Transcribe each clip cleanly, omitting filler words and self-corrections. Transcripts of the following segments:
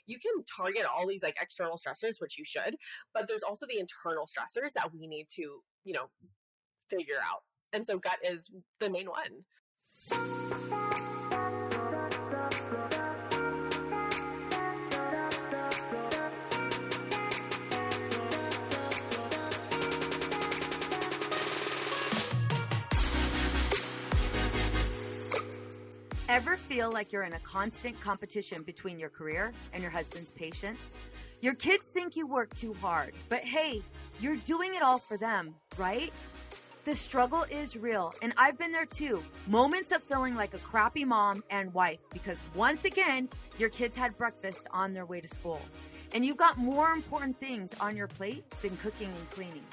you can target all these like external stressors, which you should, but there's also the internal stressors that we need to, figure out. And so gut is the main one. Ever feel like you're in a constant competition between your career and your husband's patience? Your kids think you work too hard, but hey, you're doing it all for them, right? The struggle is real, and I've been there too. Moments of feeling like a crappy mom and wife because once again, your kids had breakfast on their way to school, and you've got more important things on your plate than cooking and cleaning.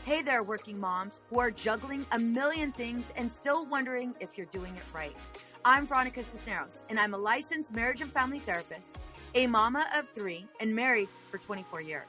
Hey there, working moms who are juggling a million things and still wondering if you're doing it right. I'm Veronica Cisneros, and I'm a licensed marriage and family therapist, a mama of 3, and married for 24 years.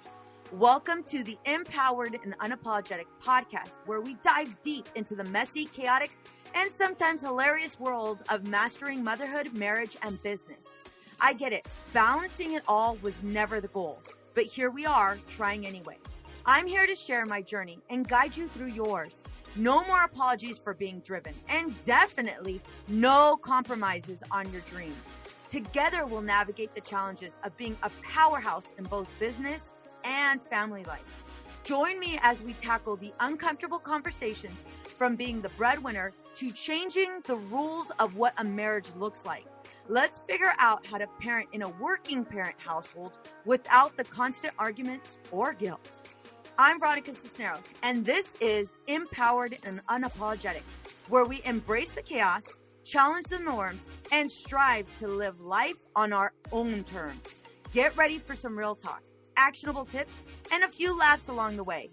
Welcome to the Empowered and Unapologetic podcast, where we dive deep into the messy, chaotic, and sometimes hilarious world of mastering motherhood, marriage, and business. I get it. Balancing it all was never the goal, but here we are, trying anyway. I'm here to share my journey and guide you through yours. No more apologies for being driven, and definitely no compromises on your dreams. Together, we'll navigate the challenges of being a powerhouse in both business and family life. Join me as we tackle the uncomfortable conversations from being the breadwinner to changing the rules of what a marriage looks like. Let's figure out how to parent in a working parent household without the constant arguments or guilt. I'm Veronica Cisneros, and this is Empowered and Unapologetic, where we embrace the chaos, challenge the norms, and strive to live life on our own terms. Get ready for some real talk, actionable tips, and a few laughs along the way.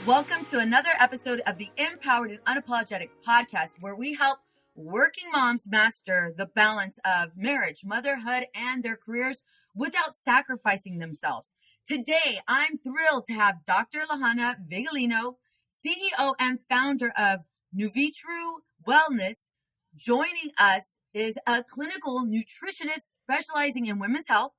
Welcome to another episode of the Empowered and Unapologetic podcast, where we help working moms master the balance of marriage, motherhood, and their careers without sacrificing themselves. Today, I'm thrilled to have Dr. Lahana Vigliano, CEO and founder of Nuvitru Wellness. Joining us is a clinical nutritionist specializing in women's health,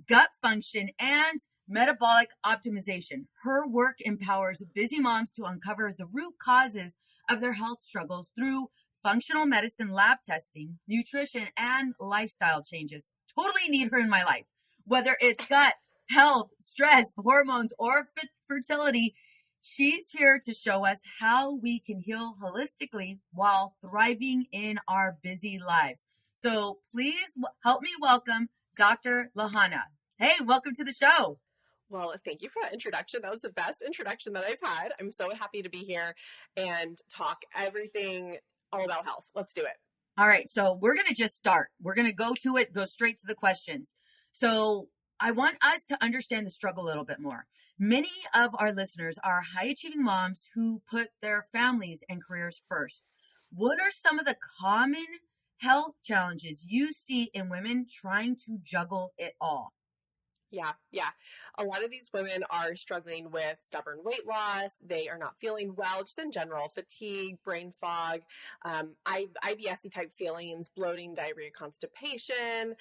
gut function, and metabolic optimization. Her work empowers busy moms to uncover the root causes of their health struggles through functional medicine, lab testing, nutrition, and lifestyle changes. Totally need her in my life. Whether it's gut, health, stress, hormones, or fertility, she's here to show us how we can heal holistically while thriving in our busy lives. So please help me welcome Dr. Lahana. Hey, welcome to the show. Well, thank you for that introduction. That was the best introduction that I've had. I'm so happy to be here and talk everything all about health. Let's do it. All right. So we're going to just start. We're going to go to it, go straight to the questions. So I want us to understand the struggle a little bit more. Many of our listeners are high achieving moms who put their families and careers first. What are some of the common health challenges you see in women trying to juggle it all? Yeah. A lot of these women are struggling with stubborn weight loss. They are not feeling well, just in general, fatigue, brain fog, IBS type feelings, bloating, diarrhea, constipation,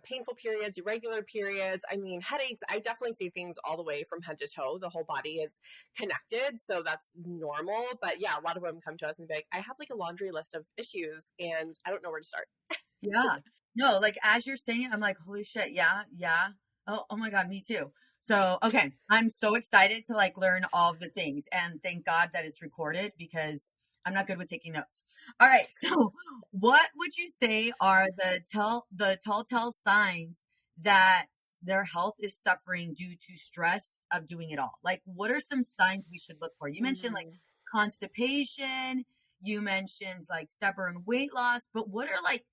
painful periods, irregular periods. I mean, headaches. I definitely see things all the way from head to toe. The whole body is connected. So that's normal. But yeah, a lot of women come to us and be like, I have like a laundry list of issues and I don't know where to start. Yeah. No, like as you're saying it, I'm like, holy shit. Yeah. Oh my God, me too. So, okay. I'm so excited to like learn all of the things, and thank God that it's recorded because I'm not good with taking notes. All right. So what would you say are the telltale signs that their health is suffering due to stress of doing it all? Like, what are some signs we should look for? You mentioned like constipation, you mentioned like stubborn weight loss, but what are like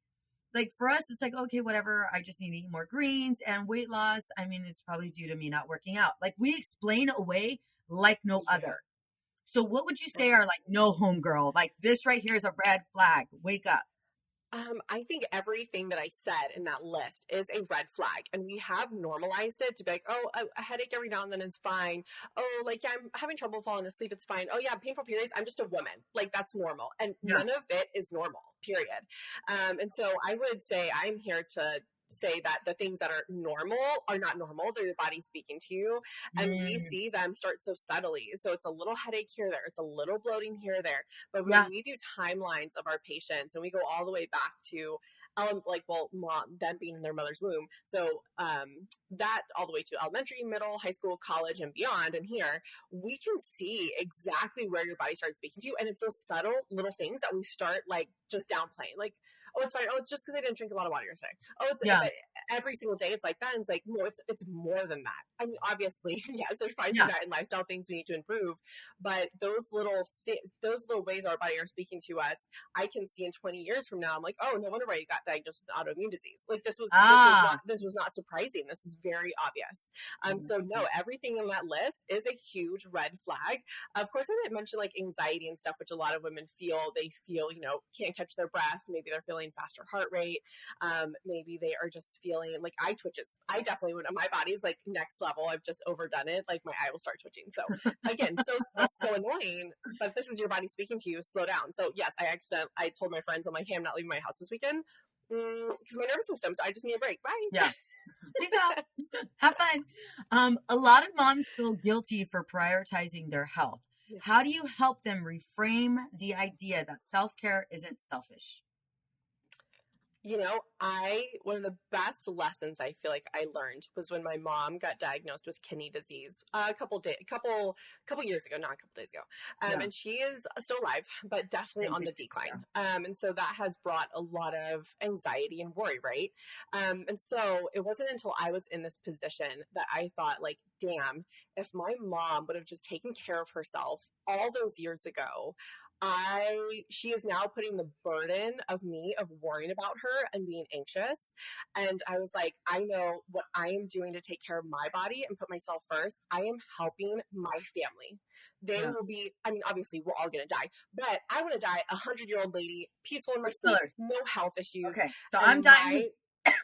for us, it's like, okay, whatever. I just need to eat more greens and weight loss. I mean, it's probably due to me not working out. Like we explain away like no other. So what would you say are like, no homegirl, like this right here is a red flag. Wake up. I think everything that I said in that list is a red flag, and we have normalized it to be like, oh, a headache every now and then is fine. Oh, like, yeah, I'm having trouble falling asleep. It's fine. Oh, yeah, painful periods. I'm just a woman. Like, that's normal. And Yeah. none of it is normal, period. And so I would say I'm here to say that the things that are normal are not normal. They're your body speaking to you. And we see them start so subtly. So it's a little headache here, there. It's a little bloating here, there. But when we do timelines of our patients and we go all the way back to mom, them being in their mother's womb. So that all the way to elementary, middle, high school, college, and beyond. And here, we can see exactly where your body starts speaking to you. And it's those subtle little things that we start like just downplaying. Like, oh, it's fine. Oh, it's just because I didn't drink a lot of water yesterday. Oh, it's but every single day it's like that. And it's like, no, it's more than that. I mean, obviously, yes, there's probably some diet and lifestyle things we need to improve, but those little ways our body are speaking to us, I can see in 20 years from now. I'm like, oh, no wonder why you got diagnosed with autoimmune disease. Like this was not surprising. This is very obvious. So no, everything in that list is a huge red flag. Of course, I didn't mention like anxiety and stuff, which a lot of women feel. They feel, can't catch their breath. Maybe they're feeling faster heart rate. Maybe they are just feeling like eye twitches. I definitely would. My body's like next level. I've just overdone it. Like my eye will start twitching. So again, so annoying, but this is your body speaking to you. Slow down. So yes, I told my friends, I'm like, hey, I'm not leaving my house this weekend because my nervous system. So I just need a break. Bye. Yeah. Peace out. Have fun. A lot of moms feel guilty for prioritizing their health. Yeah. How do you help them reframe the idea that self-care isn't selfish? One of the best lessons I feel like I learned was when my mom got diagnosed with kidney disease a couple years ago, not a couple days ago. And she is still alive, but definitely on the decline. And so that has brought a lot of anxiety and worry, right? And so it wasn't until I was in this position that I thought, like, damn, if my mom would have just taken care of herself all those years ago, she is now putting the burden of me of worrying about her and being anxious. And I was like, I know what I am doing to take care of my body and put myself first. I am helping my family. They will be, I mean, obviously we're all going to die, but I want to die 100-year-old lady, peaceful in my sleep, no health issues. Okay. So I'm dying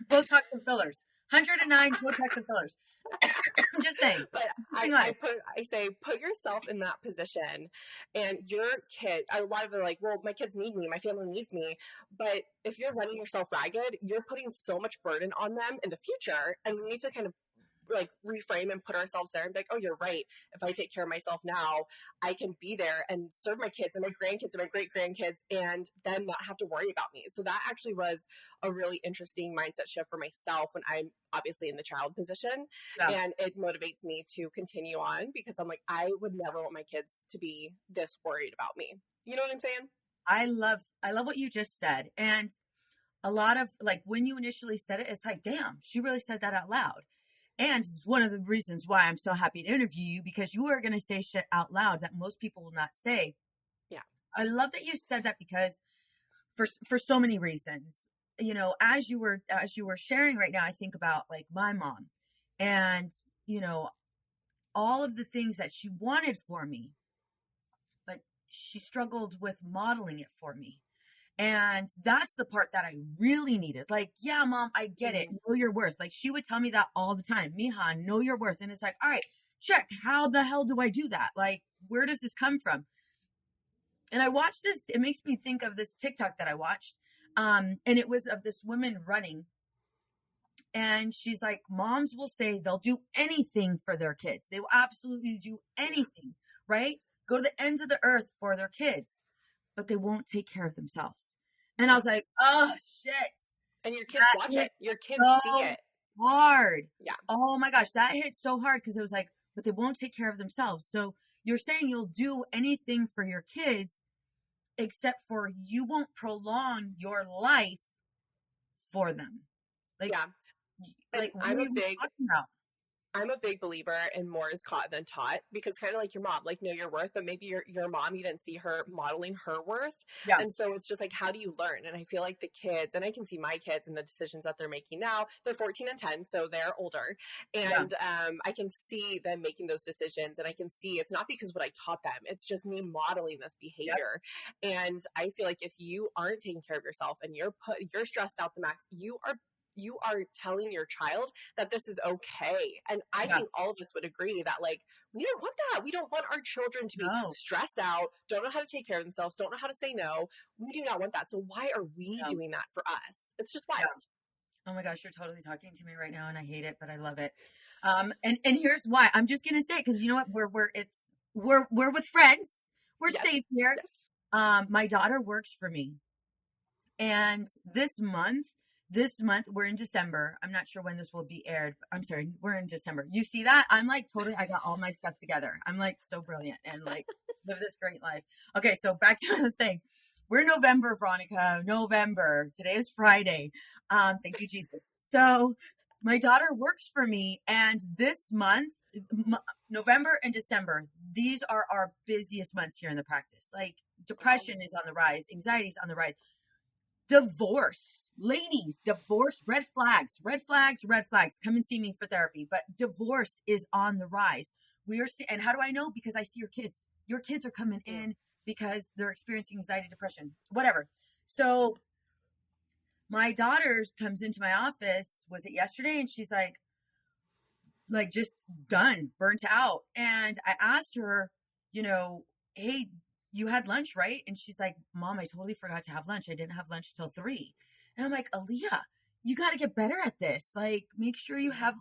Botox and fillers. 109 Botox and fillers. I'm just saying. But I say, put yourself in that position, and your kid, a lot of them are like, well, my kids need me, my family needs me. But if you're running yourself ragged, you're putting so much burden on them in the future. And we need to kind of like reframe and put ourselves there and be like, oh, you're right. If I take care of myself now, I can be there and serve my kids and my grandkids and my great grandkids and then not have to worry about me. So that actually was a really interesting mindset shift for myself when I'm obviously in the child position. And it motivates me to continue on because I'm like, I would never want my kids to be this worried about me. You know what I'm saying? I love what you just said. And a lot of like when you initially said it, it's like, damn, she really said that out loud. And it's one of the reasons why I'm so happy to interview you, because you are going to say shit out loud that most people will not say. Yeah. I love that you said that because for so many reasons, as you were sharing right now, I think about like my mom and, all of the things that she wanted for me, but she struggled with modeling it for me. And that's the part that I really needed. Like, yeah, mom, I get it. Know your worth. Like she would tell me that all the time. Mija, know your worth. And it's like, all right, check. How the hell do I do that? Like, where does this come from? And I watched this. It makes me think of this TikTok that I watched. And it was of this woman running. And she's like, moms will say they'll do anything for their kids. They will absolutely do anything, right? Go to the ends of the earth for their kids, but they won't take care of themselves. And I was like, oh shit. And your kids watch it. Your kids see it. Hard. Yeah. Oh my gosh. That hit so hard because it was like, but they won't take care of themselves. So you're saying you'll do anything for your kids, except for you won't prolong your life for them. Like, yeah. Like I'm a big, I'm a big believer in more is caught than taught, because kind of like your mom, like know your worth, but maybe your mom, you didn't see her modeling her worth. Yeah. And so it's just like, how do you learn? And I feel like the kids, and I can see my kids and the decisions that they're making now, they're 14 and 10, so they're older. And I can see them making those decisions, and I can see it's not because what I taught them, it's just me modeling this behavior. And I feel like if you aren't taking care of yourself and you're stressed out the max, you are telling your child that this is okay. And I think all of us would agree that, like, we don't want that. We don't want our children to be stressed out, don't know how to take care of themselves, don't know how to say no. We do not want that. So why are we doing that for us? It's just wild. Oh my gosh, you're totally talking to me right now, and I hate it, but I love it. And here's why. I'm just gonna say, because you know what, we're with friends. We're safe here. Yes. My daughter works for me, and this month we're in December. I'm not sure when this will be aired. I'm sorry, we're in December. You see that? I'm like totally, I got all my stuff together. I'm like so brilliant and like live this great life. Okay, so back to what I was saying. We're November, Veronica. November. Today is Friday. Thank you, Jesus. So my daughter works for me, and this month, November and December, these are our busiest months here in the practice. Like depression is on the rise, anxiety is on the rise. Divorce, ladies, divorce, red flags, come and see me for therapy. But divorce is on the rise. And how do I know? Because I see your kids are coming in because they're experiencing anxiety, depression, whatever. So my daughter comes into my office, was it yesterday? And she's like just done, burnt out. And I asked her, hey, you had lunch, right? And she's like, Mom, I totally forgot to have lunch. I didn't have lunch till 3. And I'm like, Aaliyah, you got to get better at this. Like, make sure you have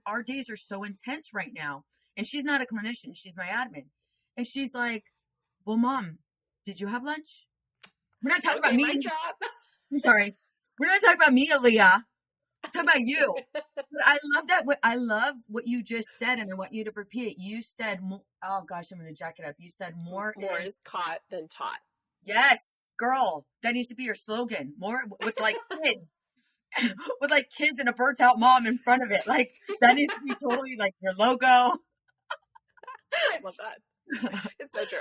our days are so intense right now. And she's not a clinician. She's my admin. And she's like, well, Mom, did you have lunch? We're not talking about me. I'm sorry. We're not talking about me, Aaliyah. It's about you. But I love that. I love what you just said, and I want you to repeat it. You said, oh gosh, I'm going to jack it up. You said more is caught than taught. Yes, girl. That needs to be your slogan. More with like kids, with like kids and a burnt out mom in front of it. Like that needs to be totally like your logo. I love that. It's so true.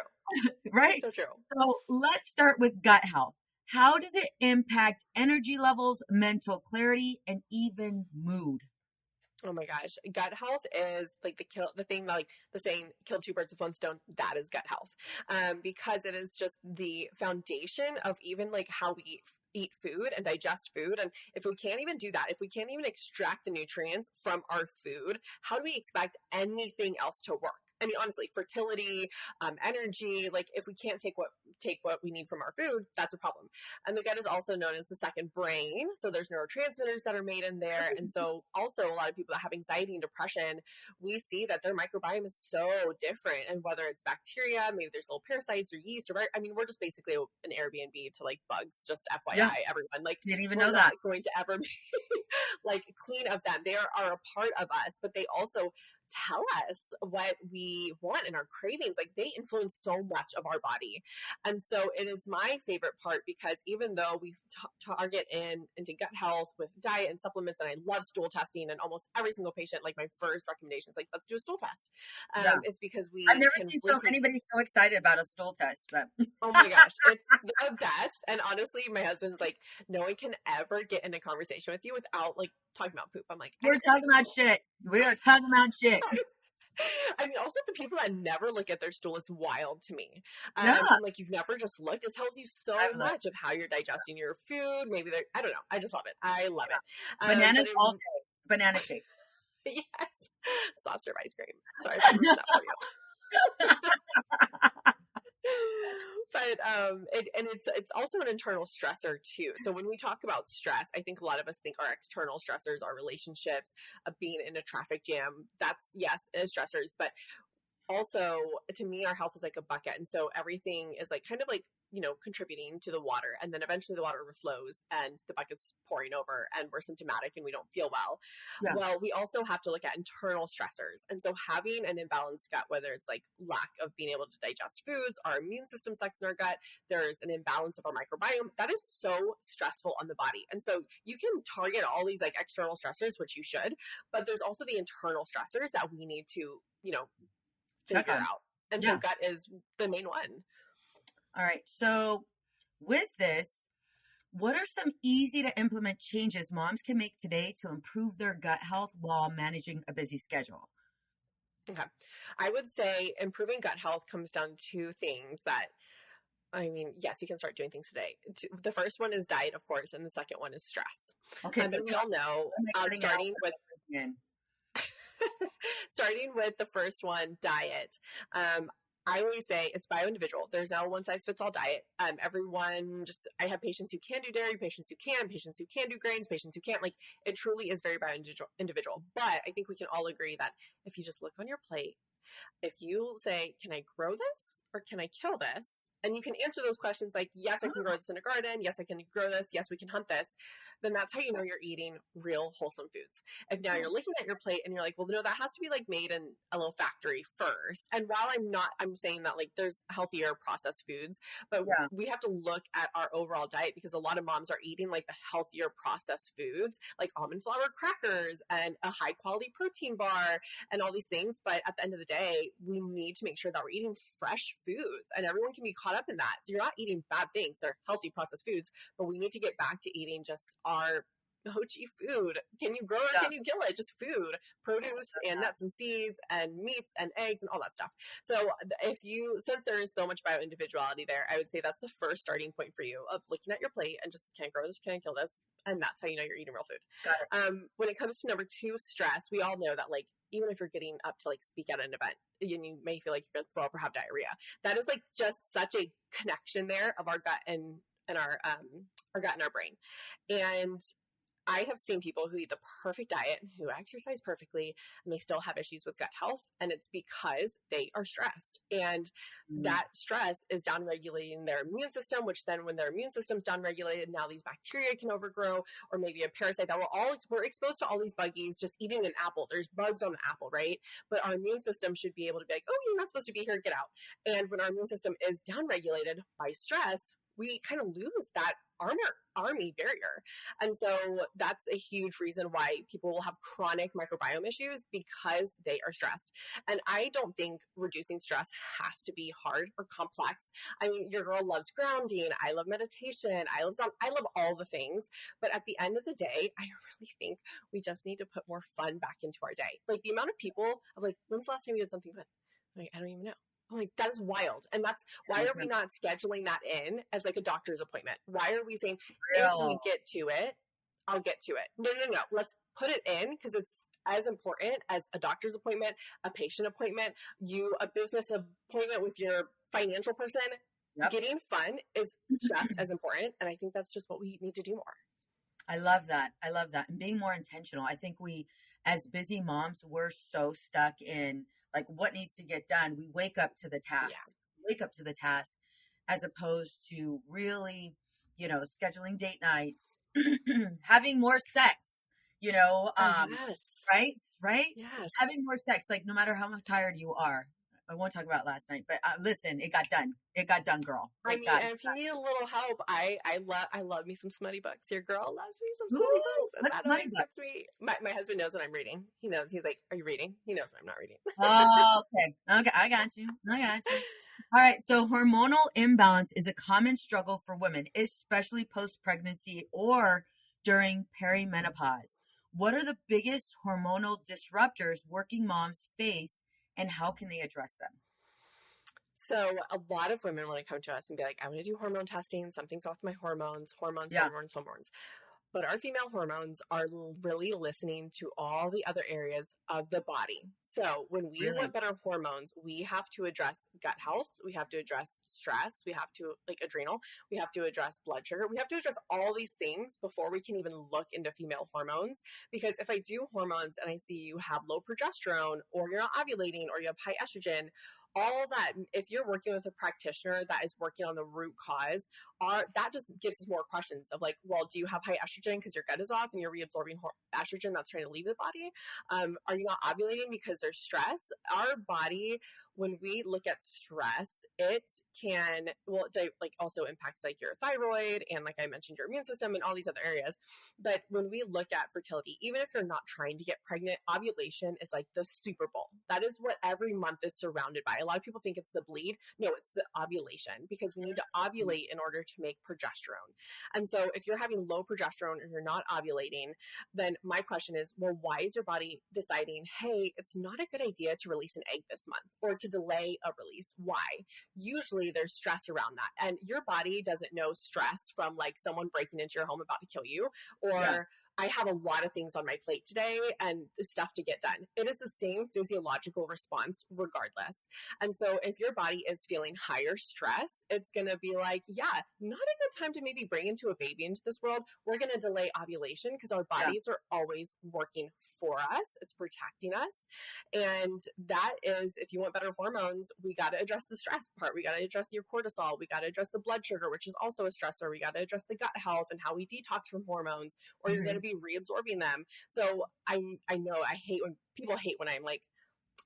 Right? It's so true. So let's start with gut health. How does it impact energy levels, mental clarity, and even mood? Oh my gosh. Gut health is like the thing, like the saying, kill 2 birds with 1 stone. That is gut health. Because it is just the foundation of even like how we eat food and digest food. And if we can't even do that, if we can't even extract the nutrients from our food, how do we expect anything else to work? I mean, honestly, fertility, energy, like if we can't take what we need from our food, that's a problem. And the gut is also known as the second brain. So there's neurotransmitters that are made in there. And so also a lot of people that have anxiety and depression, we see that their microbiome is so different. And whether it's bacteria, maybe there's little parasites or yeast, or I mean, we're just basically an Airbnb to like bugs, just FYI, everyone. Like, didn't even know that. Going to ever be like clean of them. They are a part of us, but they also tell us what we want and our cravings. Like they influence so much of our body. And so it is my favorite part, because even though we target into gut health with diet and supplements, and I love stool testing, and almost every single patient, like my first recommendation is like, let's do a stool test. It's because I've never seen anybody so excited about a stool test, but oh my gosh, it's the best. And honestly, my husband's like, no one can ever get in a conversation with you without like talking about poop. I'm like, we're talking about shit. We are talking about shit. I mean, also the people that never look at their stool is wild to me. Like you've never just looked. It tells you so much of how you're digesting your food. Maybe I don't know. I just love it. I love it. Bananas all day. Banana shake. Yes. Soft serve ice cream. Sorry for that for you. But it's also an internal stressor too. So when we talk about stress, I think a lot of us think our external stressors, our relationships, being in a traffic jam. That's is stressors, but also to me, our health is like a bucket, and so everything is like kind of like contributing to the water. And then eventually the water overflows and the bucket's pouring over and we're symptomatic and we don't feel well. Yeah. Well, we also have to look at internal stressors. And so having an imbalanced gut, whether it's like lack of being able to digest foods, our immune system sucks in our gut, there's an imbalance of our microbiome, that is so stressful on the body. And so you can target all these like external stressors, which you should, but there's also the internal stressors that we need to, figure out. And so gut is the main one. All right. So with this, what are some easy to implement changes moms can make today to improve their gut health while managing a busy schedule? Okay. I would say improving gut health comes down to things that, yes, you can start doing things today. The first one is diet, of course, and the second one is stress. Okay. So we all know, starting with the first one, diet. I always say it's bio-individual. There's no one-size-fits-all diet. I have patients who can do dairy, patients who can do grains, patients who can't. Like, it truly is very bio-individual. But I think we can all agree that if you just look on your plate, if you say, can I grow this or can I kill this? And you can answer those questions like, yes, I can grow this in a garden. Yes, I can grow this. Yes, we can hunt this. Then that's how you know you're eating real wholesome foods. If now you're looking at your plate and you're like, well, no, that has to be like made in a little factory first. And while I'm saying that like there's healthier processed foods, but we have to look at our overall diet because a lot of moms are eating like the healthier processed foods, like almond flour crackers and a high quality protein bar and all these things. But at the end of the day, we need to make sure that we're eating fresh foods and everyone can be caught up in that. You're not eating bad things. They're healthy processed foods, but we need to get back to eating just our OG food. Can you grow it? Can you kill it? Just food, produce and nuts and seeds and meats and eggs and all that stuff. So since there is so much bio-individuality there, I would say that's the first starting point for you of looking at your plate and just can't grow this, can't kill this. And that's how you know you're eating real food. When it comes to number two, stress, we all know that like, even if you're getting up to like speak at an event and you may feel like you're going to throw up or have diarrhea, that is like just such a connection there of our gut and our gut and our brain. And I have seen people who eat the perfect diet, who exercise perfectly, and they still have issues with gut health. And it's because they are stressed. And that stress is downregulating their immune system, which then when their immune system's downregulated, now these bacteria can overgrow, or maybe a parasite that we're exposed to all these buggies just eating an apple. There's bugs on an apple, right? But our immune system should be able to be like, oh, you're not supposed to be here, get out. And when our immune system is downregulated by stress, we kind of lose that army barrier. And so that's a huge reason why people will have chronic microbiome issues because they are stressed. And I don't think reducing stress has to be hard or complex. I mean, your girl loves grounding. I love meditation. I love all the things. But at the end of the day, I really think we just need to put more fun back into our day. Like the amount of people of like, when's the last time you did something fun? Like, I don't even know. I'm like, that is wild. And that's why are we not scheduling that in as like a doctor's appointment? Why are we saying, if we get to it, I'll get to it? No. Let's put it in because it's as important as a doctor's appointment, a patient appointment, a business appointment with your financial person. Yep. Getting fun is just as important. And I think that's just what we need to do more. I love that. And being more intentional. I think we, as busy moms, we're so stuck in like what needs to get done. We wake up to the task, as opposed to really, scheduling date nights, having more sex, yes. Right? Yes. Having more sex, like no matter how tired you are. I won't talk about last night, but listen, it got done. It got done, girl. And if you need a little help, I love me some smutty books. Your girl loves me some smutty books. And that always gets me. My husband knows when I'm reading. He knows. He's like, are you reading? He knows when I'm not reading. Okay. I got you. All right. So hormonal imbalance is a common struggle for women, especially post-pregnancy or during perimenopause. What are the biggest hormonal disruptors working moms face, and how can they address them? So a lot of women want to come to us and be like, I want to do hormone testing. Something's off with my hormones. But our female hormones are really listening to all the other areas of the body. So when we want better hormones, we have to address gut health. We have to address stress. We have to adrenal. We have to address blood sugar. We have to address all these things before we can even look into female hormones. Because if I do hormones and I see you have low progesterone or you're not ovulating or you have high estrogen, all that, if you're working with a practitioner that is working on the root cause, that just gives us more questions of like, well, do you have high estrogen because your gut is off and you're reabsorbing estrogen that's trying to leave the body? Are you not ovulating because there's stress? Our body, when we look at stress, it can, like also impacts like your thyroid and like I mentioned, your immune system and all these other areas. But when we look at fertility, even if you're not trying to get pregnant, ovulation is like the Super Bowl. That is what every month is surrounded by. A lot of people think it's the bleed. No, it's the ovulation, because we need to ovulate in order to make progesterone. And so if you're having low progesterone or you're not ovulating, then my question is, well, why is your body deciding, hey, it's not a good idea to release an egg this month or to delay a release? Why? Usually there's stress around that. And your body doesn't know stress from like someone breaking into your home about to kill you, or I have a lot of things on my plate today and stuff to get done. It is the same physiological response regardless. And so if your body is feeling higher stress, it's going to be like, yeah, not a good time to maybe bring into a baby into this world. We're going to delay ovulation because our bodies are always working for us. It's protecting us. And that is, if you want better hormones, we got to address the stress part. We got to address your cortisol. We got to address the blood sugar, which is also a stressor. We got to address the gut health and how we detox from hormones, or you're going to be reabsorbing them. So I know I hate when people hate when I'm like,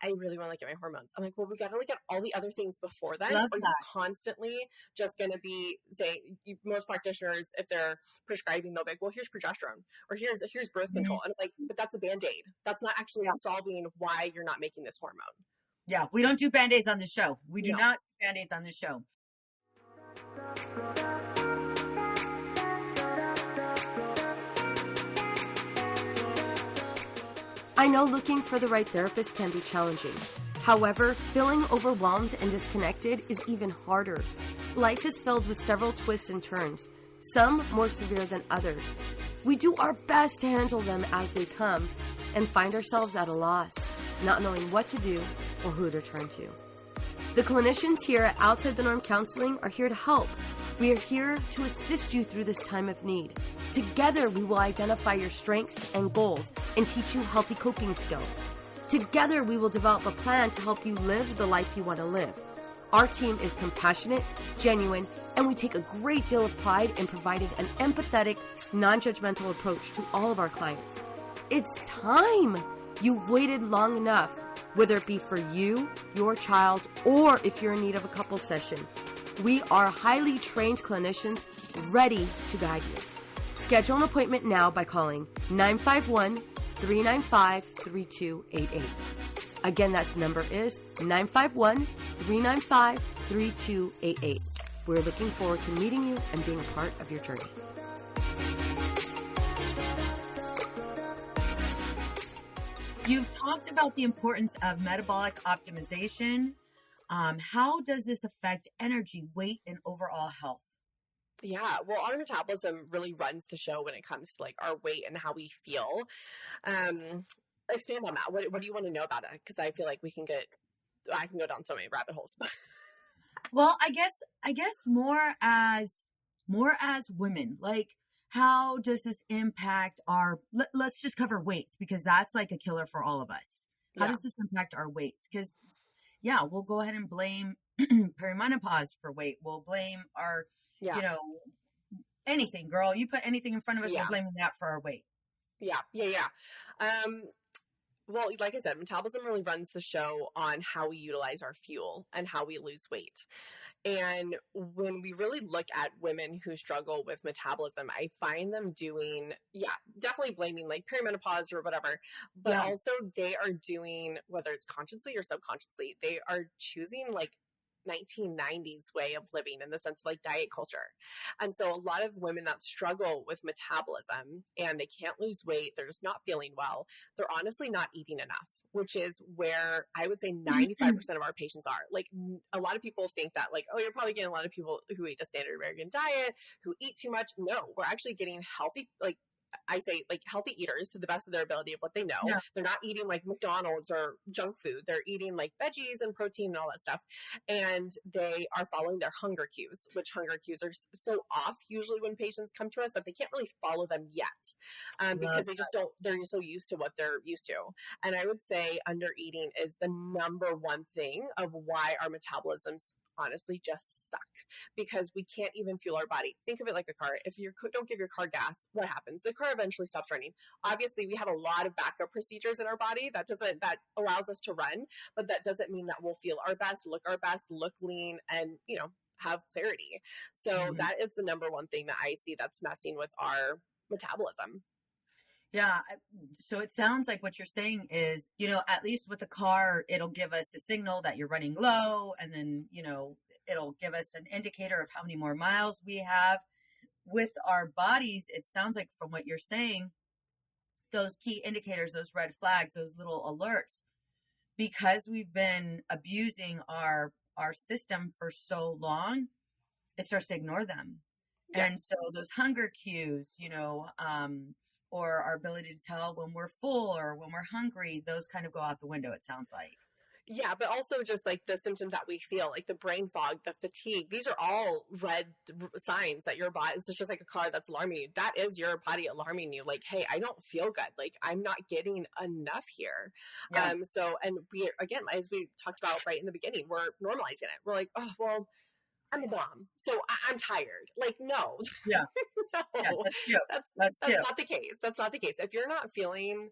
I really want to look at my hormones. I'm like, well, we got to look at all the other things before then. Or you're constantly just going to be saying, most practitioners, if they're prescribing, they'll be like, well, here's progesterone or here's birth control. And I'm like, but that's a Band-Aid. That's not actually solving why you're not making this hormone. Yeah. We don't do Band-Aids on the show. We do not do Band-Aids on the show. I know looking for the right therapist can be challenging. However, feeling overwhelmed and disconnected is even harder. Life is filled with several twists and turns, some more severe than others. We do our best to handle them as they come and find ourselves at a loss, not knowing what to do or who to turn to. The clinicians here at Outside the Norm Counseling are here to help. We are here to assist you through this time of need. Together, we will identify your strengths and goals and teach you healthy coping skills. Together, we will develop a plan to help you live the life you want to live. Our team is compassionate, genuine, and we take a great deal of pride in providing an empathetic, non-judgmental approach to all of our clients. It's time! You've waited long enough, whether it be for you, your child, or if you're in need of a couple session. We are highly trained clinicians ready to guide you. Schedule an appointment now by calling 951-395-3288. Again, that number is 951-395-3288. We're looking forward to meeting you and being a part of your journey. You've talked about the importance of metabolic optimization. How does this affect energy, weight, and overall health? Yeah, well, our metabolism really runs the show when it comes to like our weight and how we feel. Expand on that. What do you want to know about it? Because I feel like I can go down so many rabbit holes. Well, I guess more as women, like, how does this impact let's just cover weights, because that's like a killer for all of us. How does this impact our weights? Because we'll go ahead and blame perimenopause for weight. We'll blame our, anything, girl. You put anything in front of us, we're blaming that for our weight. Yeah. Well, like I said, metabolism really runs the show on how we utilize our fuel and how we lose weight. And when we really look at women who struggle with metabolism, I find them doing, definitely blaming like perimenopause or whatever, but also they are doing, whether it's consciously or subconsciously, they are choosing like 1990s way of living in the sense of like diet culture. And so a lot of women that struggle with metabolism and they can't lose weight, they're just not feeling well, they're honestly not eating enough, which is where I would say 95% of our patients are. Like, a lot of people think that like, oh, you're probably getting a lot of people who eat a standard American diet, who eat too much. No, we're actually getting healthy, like I say like healthy eaters to the best of their ability of what they know. Yeah. They're not eating like McDonald's or junk food. They're eating like veggies and protein and all that stuff. And they are following their hunger cues, which hunger cues are so off usually when patients come to us that they can't really follow them yet because they just don't, they're so used to what they're used to. And I would say under eating is the number one thing of why our metabolisms honestly just suck, because we can't even fuel our body. Think of it like a car. If you don't give your car gas, what happens? The car eventually stops running. Obviously, we have a lot of backup procedures in our body that allows us to run, but that doesn't mean that we'll feel our best, look lean, and have clarity. So that is the number one thing that I see that's messing with our metabolism. Yeah. So it sounds like what you're saying is, at least with a car, it'll give us a signal that you're running low, and then, it'll give us an indicator of how many more miles we have. With our bodies, it sounds like from what you're saying, those key indicators, those red flags, those little alerts, because we've been abusing our system for so long, it starts to ignore them. Yeah. And so those hunger cues, or our ability to tell when we're full or when we're hungry, those kind of go out the window, it sounds like. Yeah, but also just like the symptoms that we feel, like the brain fog, the fatigue, these are all red signs that your body, it's just like a car that's alarming you. That is your body alarming you. Like, hey, I don't feel good. Like, I'm not getting enough here. Yeah. And we, again, as we talked about right in the beginning, we're normalizing it. We're like, oh, well, I'm a mom, so I'm tired. Like, no. Yeah. No. Yeah, that's not the case. That's not the case. If you're not feeling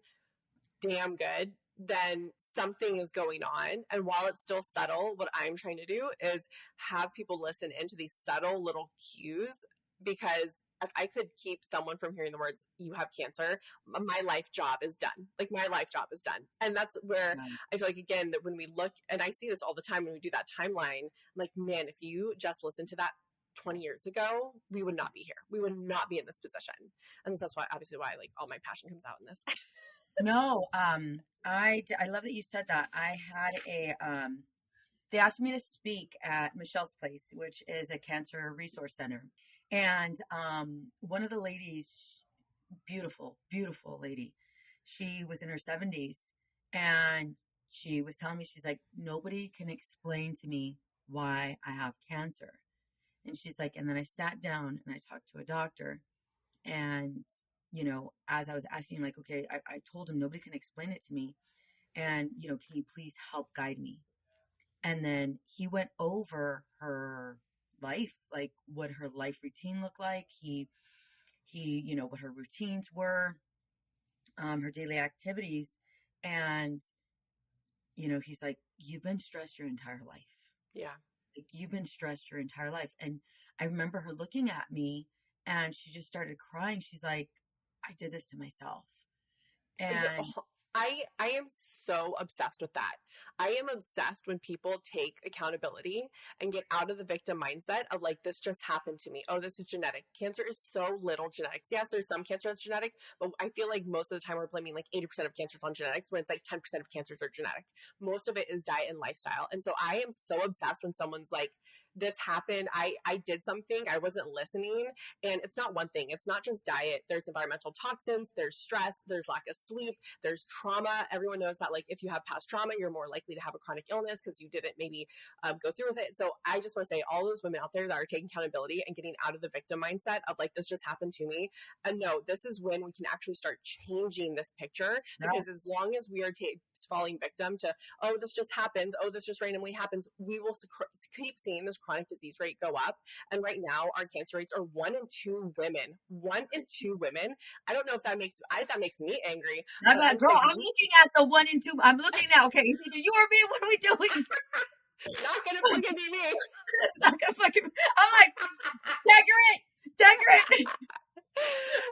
damn good, then something is going on. And while it's still subtle, what I'm trying to do is have people listen into these subtle little cues, because if I could keep someone from hearing the words, you have cancer, my life job is done. Like, my life job is done. And that's where I feel like, again, that when we look, and I see this all the time when we do that timeline, I'm like, man, if you just listen to that 20 years ago, we would not be here. We would not be in this position. And that's why, obviously, why like all my passion comes out in this. No, I love that you said that. I had they asked me to speak at Michelle's Place, which is a cancer resource center. And one of the ladies, beautiful, beautiful lady, she was in her 70s, and she was telling me, she's like, nobody can explain to me why I have cancer. And she's like, and then I sat down and I talked to a doctor, and, as I was asking, like, okay, I told him nobody can explain it to me. And, can you please help guide me? And then he went over her life, like what her life routine looked like. He, what her routines were, her daily activities. And, he's like, you've been stressed your entire life. Yeah. Like, you've been stressed your entire life. And I remember her looking at me, and she just started crying. She's like, I did this to myself. And I am so obsessed with that. I am obsessed when people take accountability and get out of the victim mindset of like, this just happened to me. Oh, this is genetic. Cancer is so little genetics. Yes, there's some cancer that's genetic, but I feel like most of the time we're blaming like 80% of cancers on genetics, when it's like 10% of cancers are genetic. Most of it is diet and lifestyle. And so I am so obsessed when someone's like, this happened, I did something, I wasn't listening. And it's not one thing. It's not just diet. There's environmental toxins, there's stress, there's lack of sleep, there's trauma. Everyone knows that, like, if you have past trauma, you're more likely to have a chronic illness because you didn't maybe go through with it. So I just want to say, all those women out there that are taking accountability and getting out of the victim mindset of like, this just happened to me. And no, this is when we can actually start changing this picture, because as long as we are falling victim to, oh, this just happens, oh, this just randomly happens, we will keep seeing this chronic disease rate go up. And right now our cancer rates are 1 in 2 women. 1 in 2 women. I don't know if that makes me angry. I'm looking at the 1 in 2. I'm looking at, okay, it's either you or me. What are we doing? Not gonna fucking be me. It's not gonna fucking be. I'm like, dagger it.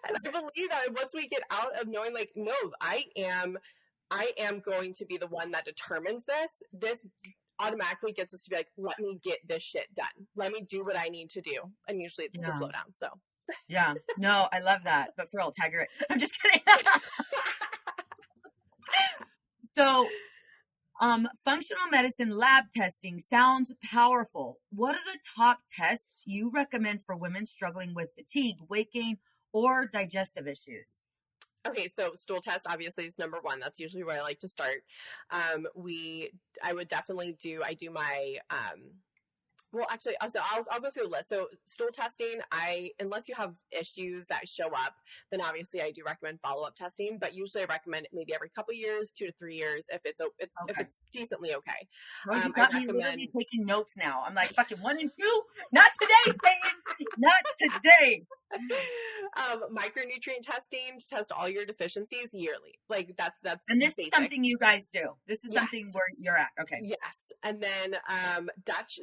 And I believe that once we get out of knowing, like, no, I am going to be the one that determines this automatically gets us to be like, let me get this shit done. Let me do what I need to do. And usually it's to slow down. So yeah, no, I love that. But for real, tagger it. I'm just kidding. So, functional medicine lab testing sounds powerful. What are the top tests you recommend for women struggling with fatigue, weight gain, or digestive issues? Okay, so stool test obviously is number one. That's usually where I like to start. I would definitely I do my, well, actually, also I'll go through a list. So stool testing, unless you have issues that show up, then obviously I do recommend follow-up testing. But usually I recommend maybe every couple years, 2 to 3 years, if it's decently okay. Well, you got me literally taking notes now. I'm like, fucking 1 and 2, not today, Satan, not today. Micronutrient testing to test all your deficiencies yearly. Like that's and this basic. is something you guys do. This is something where you're at. Okay. Yes. And then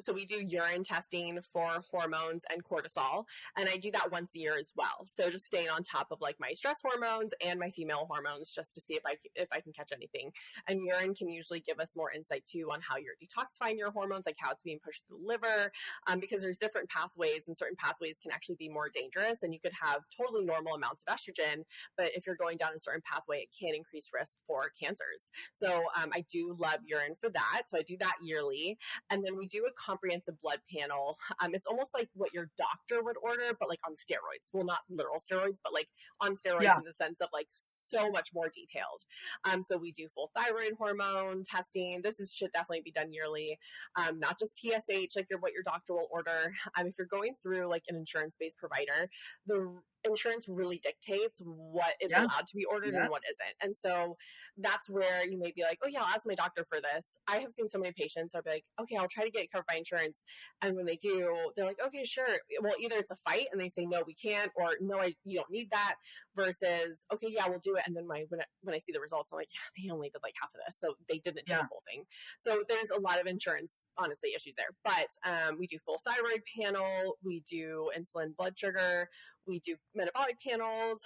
so we do urine testing for hormones and cortisol, and I do that once a year as well. So just staying on top of like my stress hormones and my female hormones, just to see if I can catch anything. And urine can usually give us more insight too on how you're detoxifying your hormones, like how it's being pushed through the liver, because there's different pathways, and certain pathways can actually be more dangerous. And you could have totally normal amounts of estrogen, but if you're going down a certain pathway, it can increase risk for cancers. So I do love urine for that. So I do that yearly. And then we do a comprehensive blood panel. It's almost like what your doctor would order, but like on steroids. Well, not literal steroids, but like on steroids in the sense of like so much more detailed. So we do full thyroid hormone testing. Should definitely be done yearly. Not just TSH, like what your doctor will order. If you're going through like an insurance-based provider, the insurance really dictates what is allowed to be ordered and what isn't. And so that's where you may be like, oh yeah, I'll ask my doctor for this. I have seen so many patients, I'll be like, okay, I'll try to get it covered by insurance. And when they do, they're like, okay, sure. Well, either it's a fight and they say, no, we can't, or no, you don't need that, versus, okay, yeah, we'll do it. And then when I see the results, I'm like, yeah, they only did like half of this. So they didn't do the full thing. So there's a lot of insurance, honestly, issues there. But we do full thyroid panel. We do insulin blood sugar. We do metabolic panels,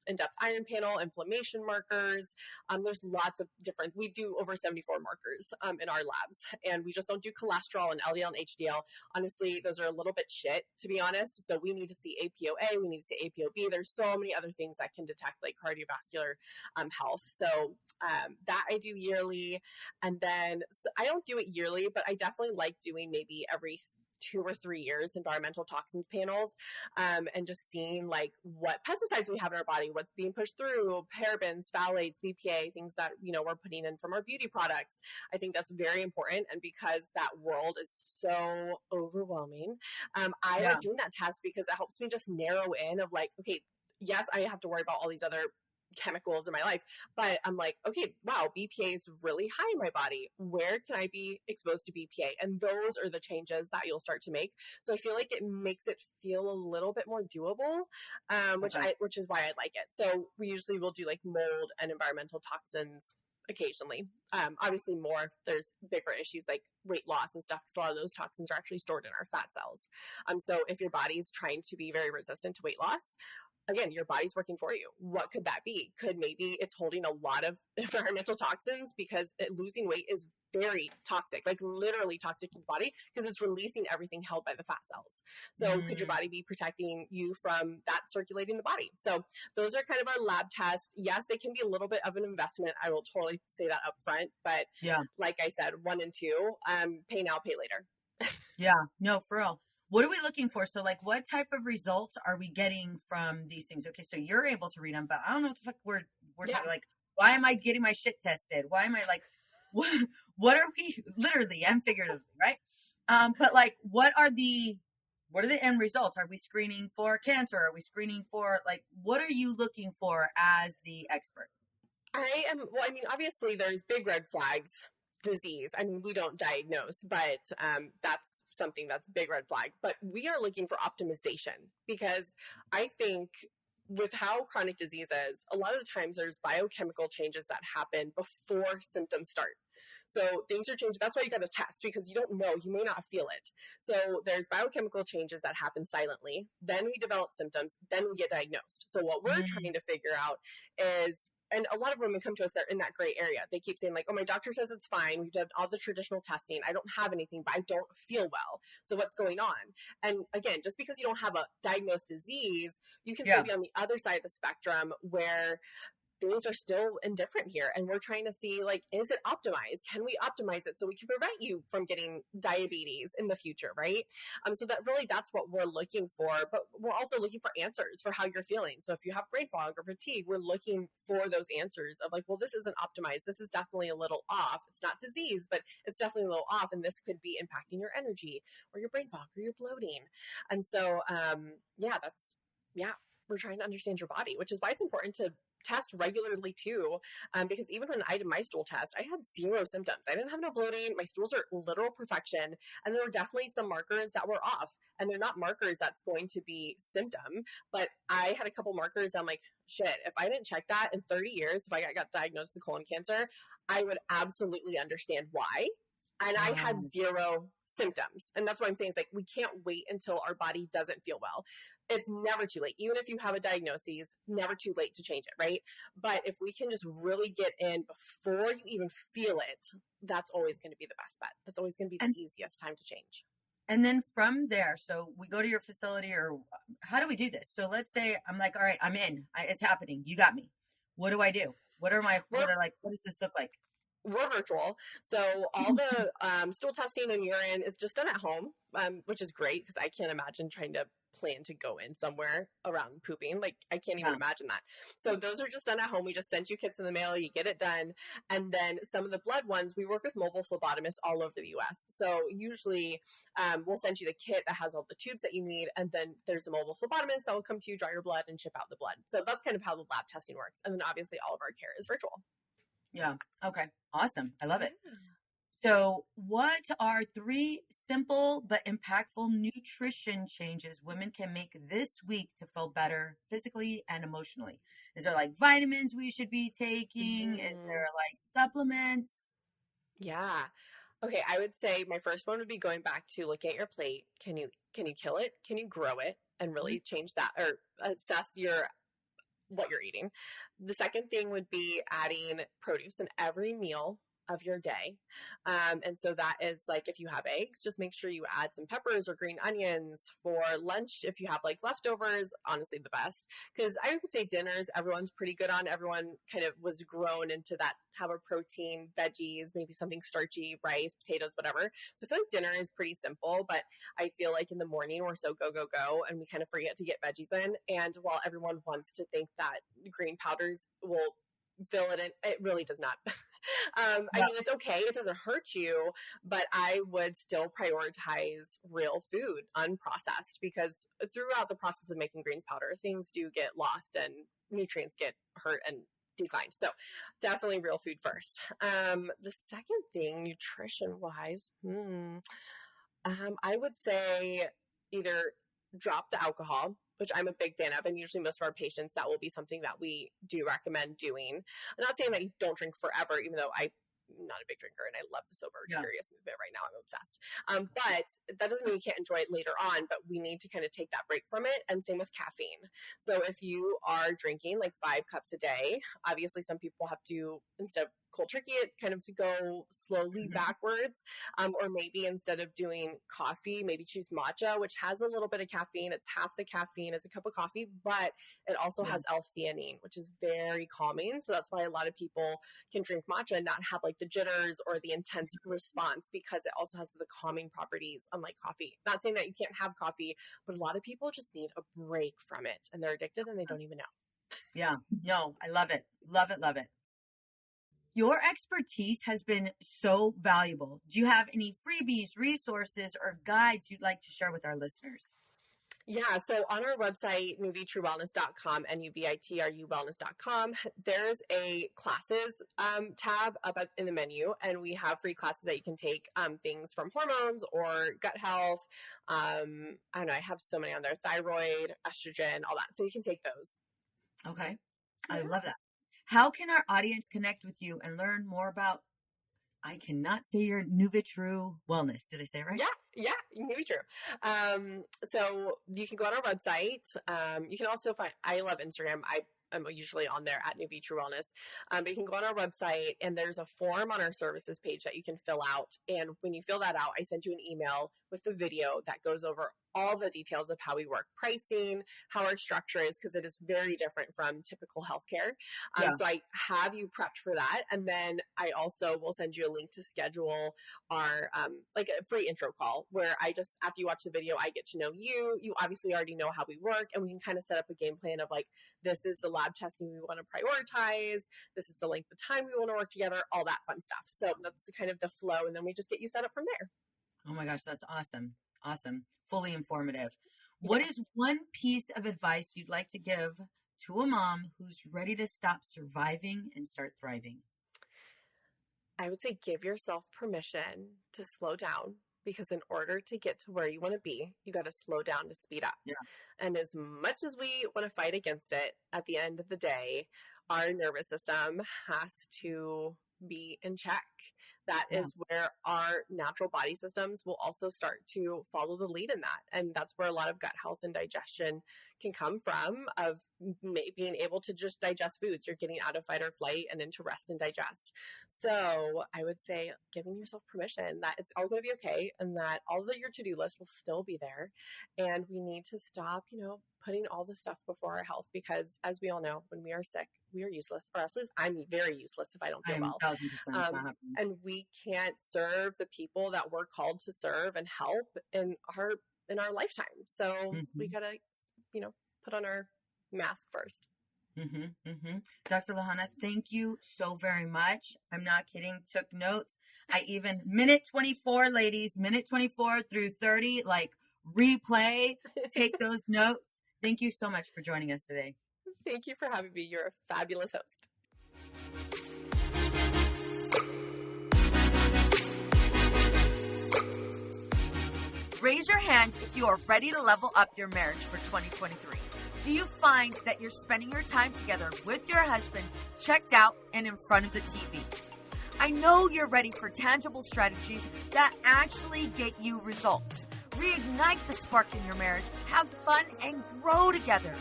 in-depth iron panel, inflammation markers. There's lots of different, we do over 74 markers in our labs, and we just don't do cholesterol and LDL and HDL. Honestly, those are a little bit shit, to be honest. So we need to see APOA, we need to see APOB. There's so many other things that can detect like cardiovascular health. So that I do yearly. And then I don't do it yearly, but I definitely like doing maybe every 2 or 3 years environmental toxins panels, and just seeing like what pesticides we have in our body, what's being pushed through, parabens, phthalates, BPA, things that we're putting in from our beauty products. I think that's very important, and because that world is so overwhelming, I like doing that test because it helps me just narrow in of like, okay, yes, I have to worry about all these other chemicals in my life, but I'm like, okay, wow, BPA is really high in my body. Where can I be exposed to BPA? And those are the changes that you'll start to make. So I feel like it makes it feel a little bit more doable, which is why I like it. So we usually will do like mold and environmental toxins occasionally. Obviously more if there's bigger issues like weight loss and stuff, because a lot of those toxins are actually stored in our fat cells. So if your body's trying to be very resistant to weight loss, again, your body's working for you. What could that be? Could maybe it's holding a lot of environmental toxins, because losing weight is very toxic, like literally toxic to the body, because it's releasing everything held by the fat cells. So could your body be protecting you from that circulating the body? So those are kind of our lab tests. Yes, they can be a little bit of an investment. I will totally say that up front. But like I said, 1 and 2, pay now, pay later. No, for real. What are we looking for? So like what type of results are we getting from these things? Okay, so you're able to read them, but I don't know what the fuck we're talking, like, why am I getting my shit tested? Why am I like, what are we literally and figuratively, right? But like, what are the end results? Are we screening for cancer? Are we screening for like, what are you looking for as the expert? Obviously there's big red flags, disease. We don't diagnose, but that's something that's big red flag. But we are looking for optimization, because I think with how chronic disease is, a lot of the times there's biochemical changes that happen before symptoms start. So things are changing. That's why you got to test, because you don't know. You may not feel it. So there's biochemical changes that happen silently. Then we develop symptoms. Then we get diagnosed. So what we're trying to figure out is, and a lot of women come to us, they're in that gray area. They keep saying like, oh, my doctor says it's fine. We've done all the traditional testing. I don't have anything, but I don't feel well. So what's going on? And again, just because you don't have a diagnosed disease, you can still be on the other side of the spectrum where things are still indifferent here. And we're trying to see, like, is it optimized? Can we optimize it so we can prevent you from getting diabetes in the future, right? So that really, that's what we're looking for. But we're also looking for answers for how you're feeling. So if you have brain fog or fatigue, we're looking for those answers of like, well, this isn't optimized. This is definitely a little off. It's not disease, but it's definitely a little off. And this could be impacting your energy or your brain fog or your bloating. And so, we're trying to understand your body, which is why it's important to test regularly too. Because even when I did my stool test, I had 0 symptoms. I didn't have no bloating. My stools are literal perfection. And there were definitely some markers that were off. And they're not markers that's going to be symptom, but I had a couple markers. I'm like, shit, if I didn't check that in 30 years, if I got diagnosed with colon cancer, I would absolutely understand why. And I had 0 symptoms. And that's what I'm saying. It's like, we can't wait until our body doesn't feel well. It's never too late. Even if you have a diagnosis, never too late to change it, right? But if we can just really get in before you even feel it, that's always going to be the best bet. That's always going to be the easiest time to change. And then from there, so we go to your facility, or how do we do this? So let's say I'm like, all right, I'm in. It's happening. You got me. What do I do? What does this look like? We're virtual. So all the stool testing and urine is just done at home, which is great because I can't imagine trying to plan to go in somewhere around pooping. Like, I can't even imagine that. So those are just done at home. We just send you kits in the mail. You get it done. And then some of the blood ones, we work with mobile phlebotomists all over the U.S. So usually we'll send you the kit that has all the tubes that you need. And then there's a mobile phlebotomist that will come to you, draw your blood, and ship out the blood. So that's kind of how the lab testing works. And then obviously all of our care is virtual. Yeah. Okay. Awesome. I love it. So what are 3 simple but impactful nutrition changes women can make this week to feel better physically and emotionally? Is there like vitamins we should be taking? Is there like supplements? Yeah. Okay. I would say my first one would be going back to look at your plate. Can you kill it? Can you grow it and really change that, or assess what you're eating? The second thing would be adding produce in every meal of your day. And so that is like, if you have eggs, just make sure you add some peppers or green onions. For lunch, if you have like leftovers, honestly the best, because I would say dinners everyone's pretty good on. Everyone kind of was grown into that, have a protein, veggies, maybe something starchy, rice, potatoes, whatever. So I feel like dinner is pretty simple, but I feel like in the morning we're so go and we kind of forget to get veggies in. And while everyone wants to think that green powders will fill it in, it really does not. I mean, it's okay. It doesn't hurt you, but I would still prioritize real food, unprocessed, because throughout the process of making greens powder, things do get lost and nutrients get hurt and declined. So definitely real food first. The second thing, nutrition wise, I would say either drop the alcohol, which I'm a big fan of, and usually most of our patients, that will be something that we do recommend doing. I'm not saying that you don't drink forever, even though I'm not a big drinker and I love the sober curious movement right now. I'm obsessed. But that doesn't mean you can't enjoy it later on, but we need to kind of take that break from it. And same with caffeine. So if you are drinking like 5 cups a day, obviously some people have to, instead of cold turkey it, kind of to go slowly backwards, or maybe instead of doing coffee, maybe choose matcha, which has a little bit of caffeine. It's half the caffeine as a cup of coffee, but it also has L-theanine, which is very calming. So that's why a lot of people can drink matcha and not have like the jitters or the intense response, because it also has the calming properties, unlike coffee. Not saying that you can't have coffee, but a lot of people just need a break from it and they're addicted and they don't even know. Yeah, no, I love it. Love it. Love it. Your expertise has been so valuable. Do you have any freebies, resources, or guides you'd like to share with our listeners? Yeah, so on our website, nuvitruewellness.com, NUVITRUwellness.com, there's a classes tab up in the menu, and we have free classes that you can take, things from hormones or gut health. I don't know, I have so many on there, thyroid, estrogen, all that. So you can take those. Okay. I love that. How can our audience connect with you and learn more about, I cannot say your Nuvitru Wellness. Did I say it right? Yeah, Nuvitru. So you can go on our website. You can also find, I love Instagram. I'm usually on there at Nuvitru Wellness. But you can go on our website and there's a form on our services page that you can fill out. And when you fill that out, I send you an email with the video that goes over all the details of how we work, pricing, how our structure is, because it is very different from typical healthcare. So I have you prepped for that. And then I also will send you a link to schedule our like a free intro call where I just, after you watch the video, I get to know you. You obviously already know how we work, and we can kind of set up a game plan of like, this is the lab testing we want to prioritize. This is the length of time we want to work together, all that fun stuff. So that's kind of the flow. And then we just get you set up from there. Oh my gosh, that's awesome. Awesome. Fully informative. What is one piece of advice you'd like to give to a mom who's ready to stop surviving and start thriving? I would say give yourself permission to slow down, because in order to get to where you want to be, you got to slow down to speed up. Yeah. And as much as we want to fight against it, at the end of the day, our nervous system has to be in check. That is where our natural body systems will also start to follow the lead in that. And that's where a lot of gut health and digestion can come from, of being able to just digest foods. You're getting out of fight or flight and into rest and digest. So I would say giving yourself permission that it's all going to be okay, and that all of your to-do list will still be there. And we need to stop, putting all the stuff before our health, because as we all know, when we are sick, we are useless. Or else I'm very useless if I don't feel well. 1,000% not happening. And we can't serve the people that we're called to serve and help in our lifetime. So we gotta, put on our mask first. Dr. Lahana, thank you so very much. I'm not kidding. Took notes. I even minute 24, ladies, minute 24 through 30, like replay, take those notes. Thank you so much for joining us today. Thank you for having me. You're a fabulous host. Raise your hand if you are ready to level up your marriage for 2023. Do you find that you're spending your time together with your husband checked out and in front of the TV? I know you're ready for tangible strategies that actually get you results. Reignite the spark in your marriage, have fun, and grow together.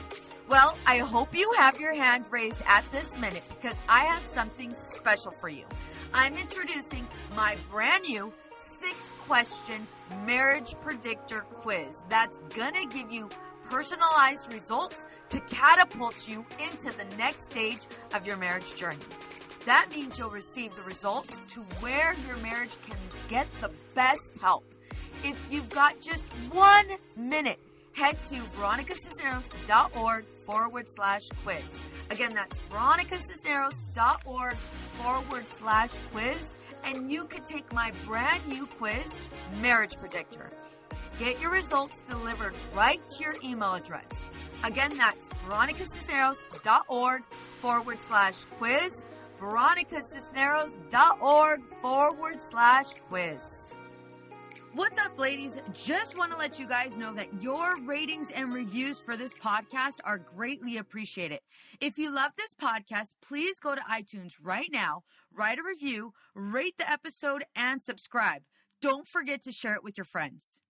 Well, I hope you have your hand raised at this minute, because I have something special for you. I'm introducing my brand new 6-question marriage predictor quiz that's gonna give you personalized results to catapult you into the next stage of your marriage journey. That means you'll receive the results to where your marriage can get the best help. If you've got just 1 minute, head to veronicacisneros.org/quiz. Again, that's veronicacisneros.org/quiz, and you can take my brand new quiz, Marriage Predictor. Get your results delivered right to your email address. Again, that's veronicacisneros.org/quiz, veronicacisneros.org/quiz. What's up, ladies? Just want to let you guys know that your ratings and reviews for this podcast are greatly appreciated. If you love this podcast, please go to iTunes right now, write a review, rate the episode, and subscribe. Don't forget to share it with your friends.